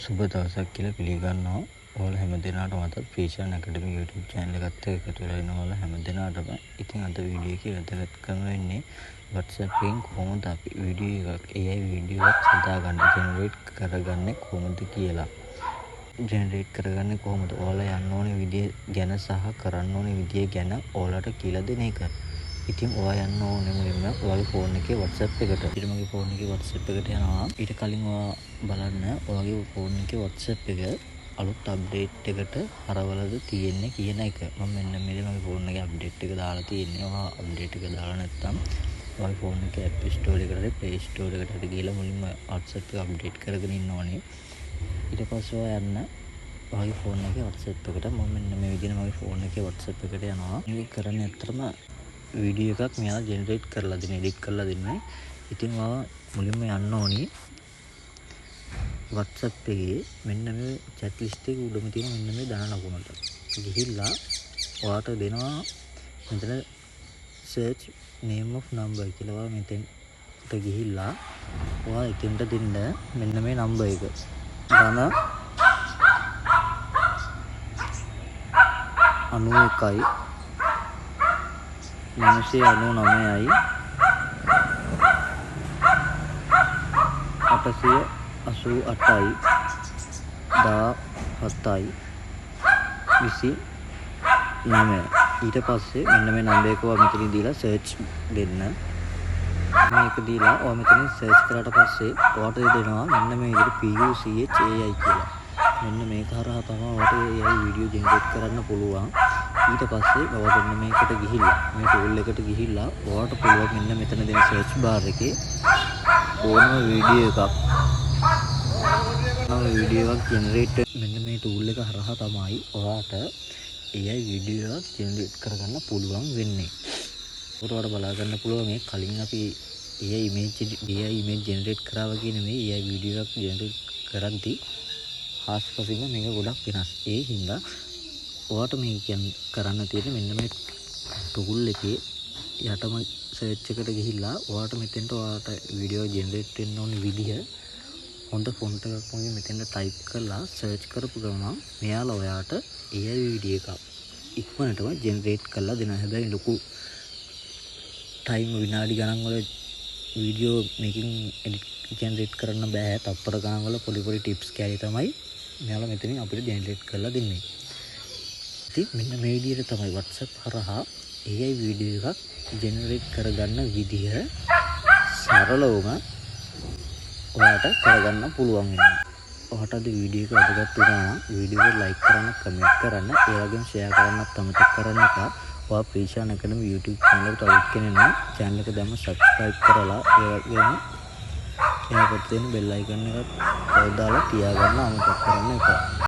සුබ දවසක් කියලා පිළිගන්නවා. ඔයාලා හැමදෙනාටම අද ෆීචර් ඇකඩමි YouTube channel එකත් එක්ක එකතු වෙලා ඉන්න ඔයාලා හැමදෙනාටම ඉතින් අද වීඩියෝ එකේ වැදගත් කරන වෙන්නේ WhatsApp එකෙන් කොහොමද අපි වීඩියෝ එකක් AI වීඩියෝ එකක් හදාගන්න ජෙනරේට් කරගන්නේ කොහොමද කියලා. ජෙනරේට් කරගන්නේ කොහොමද? ඔයාලා යන්න ඕනේ විදිය ගැන සහ කරන්න ඕනේ විදිය ගැන ඔයාලට කියලා දෙන එක. ඉතින් ඔයා යන්න ඕනේ මුලින්ම ඔයාගේ ෆෝන් එකේ WhatsApp එකට. ඊට මගේ ෆෝන් එකේ WhatsApp එකට යනවා. ඊට කලින් ඔයා බලන්න ඔයාගේ ෆෝන් එකේ WhatsApp එක අලුත් අප්ඩේට් එකට හරවලද තියෙන්නේ කියන එක. මම මෙන්න මේ මගේ ෆෝන් එකේ අප්ඩේට් එක දාලා තියෙන්නේ. ඔයා අප්ඩේට් එක දාලා නැත්නම් ඔයාගේ ෆෝන් එකේ App Store එකට Play Store එකට ගිහලා මුලින්ම WhatsApp එක අප්ඩේට් කරගෙන ඉන්න ඕනේ. ඊට පස්සේ ඔයා යන්න ඔයාගේ ෆෝන් එකේ WhatsApp එකට මම මෙන්න මේ විදිහට මගේ ෆෝන් එකේ WhatsApp එකට යනවා. මේක කරන්නේ ඇත්තටම වීඩියෝ එකක් මෙයා ජෙනරේට් කරලා දෙන එඩිට් කරලා දෙන්නේ. ඉතින් ඔයා මුලින්ම යන්න ඕනි WhatsApp එකේ මෙන්න මේ chat list එකේ උඩම තියෙන මෙන්න මේ ධන ලකුණට. ගිහිල්ලා ඔයාට දෙනවා මෙතන search name of number කියලා. ඔයා මෙතෙන්ට ගිහිල්ලා ඔයා එතෙන්ට දෙන්න මෙන්න මේ නම්බර් එක. ධන 91යි 999යි 888යි 17යි 29. ඊට පස්සේ මෙන්න මේ නම්බර් එක ඔයා මෙතනින් දීලා සර්ච් දෙන්න. මේක දීලා ඔයා මෙතනින් සර්ච් කරාට පස්සේ ඔයාට දෙනවා මෙන්න මේ විදිහට PUCHAI කියලා. මෙන්න මේක හරහා තමයි ඔයාට AI වීඩියෝ ජෙනරේට් කරන්න පුළුවන්. ඊට පස්සේ ඔයා මෙන්න මේකට ගිහිල්ලා මේ ටූල් එකට ගිහිල්ලා ඔයාට පුළුවන් මෙන්න මෙතන දෙන සර්ච් බාර් එකේ ඕනම වීඩියෝ එකක් ජෙනරේට් මෙන්න මේ ටූල් එක හරහා තමයි ඔයාට AI වීඩියෝ එකක් ජෙනරේට් කරගන්න පුළුවන් වෙන්නේ. ඔයාලට බලා ගන්න පුළුවන් මේ කලින් අපි AI image ජෙනරේට් කරා වගේ නෙමෙයි AI වීඩියෝ එකක් ජෙනරේට් කරද්දී හාස්පසින්ම මේක ගොඩක් වෙනස්. ඒ හින්දා ඔයාට මේ කරන්න තියෙන්නේ මෙන්න මේ ටූල් එකේ යටම සර්ච් එකට ගිහිල්ලා ඔයාට මෙතෙන්ට ඔයාට වීඩියෝ ජෙනරේට් වෙන්න ඕන විදිහ හොඳ ෆොන්ට් එකක් වගේ මෙතෙන්ට ටයිප් කරලා සර්ච් කරපු ගමන් මෙයාලා ඔයාට AI වීඩියෝ එකක් ඉක්මනටම ජෙනරේට් කරලා දෙනවා. හැබැයි ලොකු ටයිම් විනාඩි ගණන් වල වීඩියෝ මේකින් එඩිට් ජෙනරේට් කරන්න බෑ. තත්පර ගණන් වල පොඩි ටිප්ස් කැලේ තමයි මෙයාලා මෙතනින් අපිට ජෙනරේට් කරලා දෙන්නේ. ඉතින් මෙන්න මේ විදිහට තමයි WhatsApp හරහා AI වීඩියෝ එකක් ජෙනරේට් කරගන්න විදිහ සරලවම ඔයාට කරගන්න පුළුවන් වෙනවා. ඔයාට අද වීඩියෝ එක වැදගත් වුණා නම් වීඩියෝ එක ලයික් කරන්න, කමෙන්ට් කරන්න, ඒ වගේම ෂෙයා කරන්නත් අමතක කරන්න එපා. ඔයා ප්‍රීෂාන් ඇකඩමි YouTube channel එකට අලුත් කෙනෙක් නම් channel එක දැම්ම subscribe කරලා ඒ වගේම එයාට තියෙන bell icon එකත් දාලා තියාගන්න අමතක කරන්න එපා.